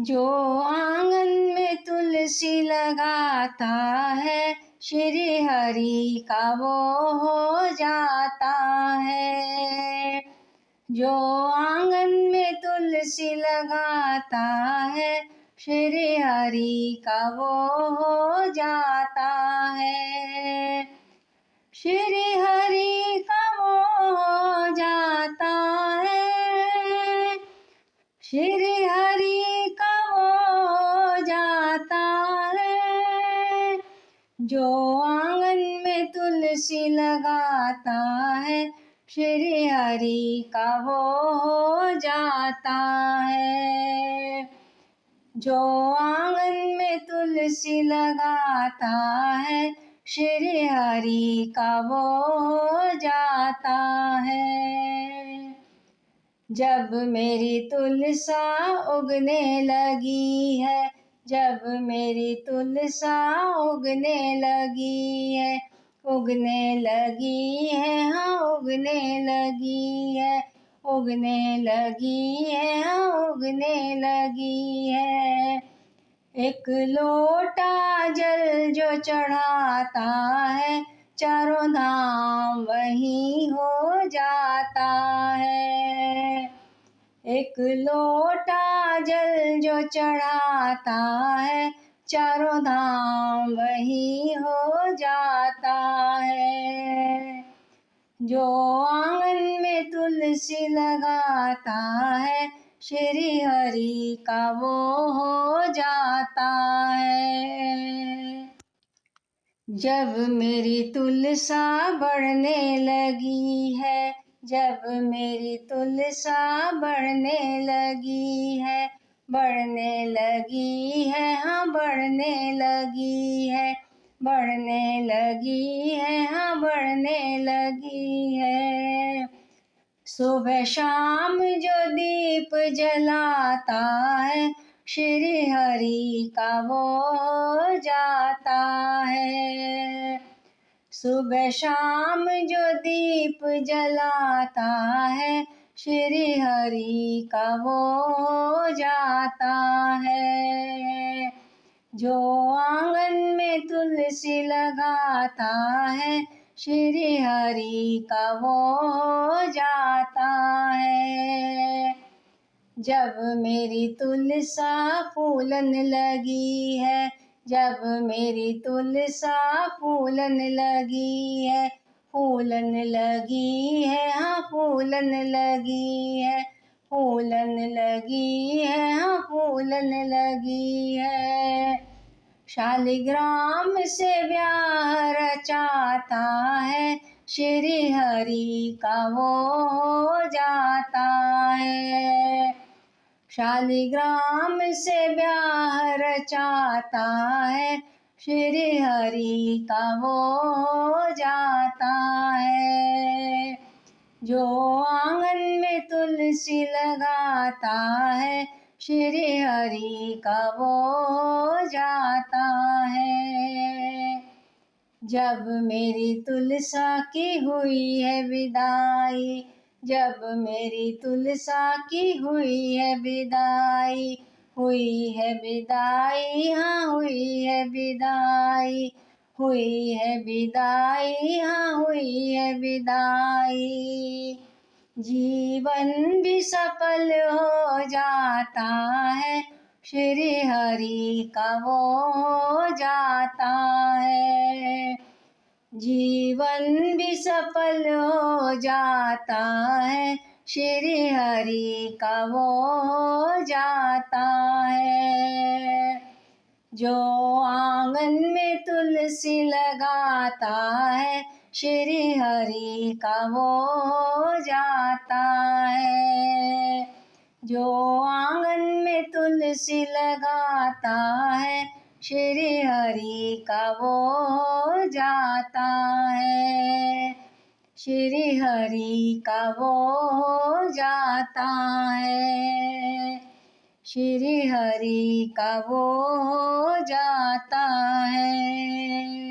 जो आंगन में तुलसी लगाता है, श्री हरि का वो हो जाता है। जो आंगन में तुलसी लगाता है, श्री हरि का वो हो जाता है। श्री हरि का वो हो जाता है, श्री हरि का वो हो जाता है। जो आंगन में तुलसी लगाता है, श्री हरि का वो हो जाता है। जो आंगन में तुलसी लगाता है, श्री हरि का वो हो जाता है। जब मेरी तुलसा उगने लगी है, जब मेरी तुलसा उगने लगी है, उगने लगी है, हाँ उगने लगी है, उगने लगी है, हाँ उगने लगी है। एक लोटा जल जो चढ़ाता है, चारों धाम वहीं हो जाता है। एक लोटा जल जो चढ़ाता है, चारों धाम वहीं हो जाता है। जो आंगन में तुलसी लगाता है, श्री हरि का वो हो जाता है। जब मेरी तुलसा बढ़ने लगी है, जब मेरी तुलसा बढ़ने लगी है, बढ़ने लगी है, हाँ बढ़ने लगी है, बढ़ने लगी है, हाँ बढ़ने लगी है। सुबह शाम जो दीप जलाता है, श्री हरि का वो हो जाता है। सुबह शाम जो दीप जलाता है, श्री हरि का वो हो जाता है। जो आंगन में तुलसी लगाता है, श्री हरि का वो हो जाता है। जब मेरी तुलसा फूलन लगी है, जब मेरी तुलसा फूलन लगी है, फूलन लगी है, हाँ फूलन लगी है, फूलन लगी है, हाँ फूलन लगी है। शालिग्राम से ब्याह रचाता है, श्री हरि का वो हो जाता है। शालिग्राम से ब्याह रचाता है, श्री हरि का वो हो जाता है। जो आंगन में तुलसी लगाता है, श्री हरि का वो हो जाता है। जब मेरी तुलसा की हुई है विदाई, जब मेरी तुलसा की हुई है विदाई, हुई है विदाई, हाँ हुई है विदाई, हुई है विदाई, हाँ हुई है विदाई। जीवन भी सफल हो जाता है, श्री हरि का वो हो जाता है। जीवन भी सफल हो जाता है, श्री हरि का वो हो जाता है। जो आंगन में तुलसी लगाता है, श्री हरि का वो हो जाता है। जो आंगन में तुलसी लगाता है, श्री हरि का वो हो जाता है। श्री हरि का वो हो जाता है, श्री हरि का वो हो जाता है।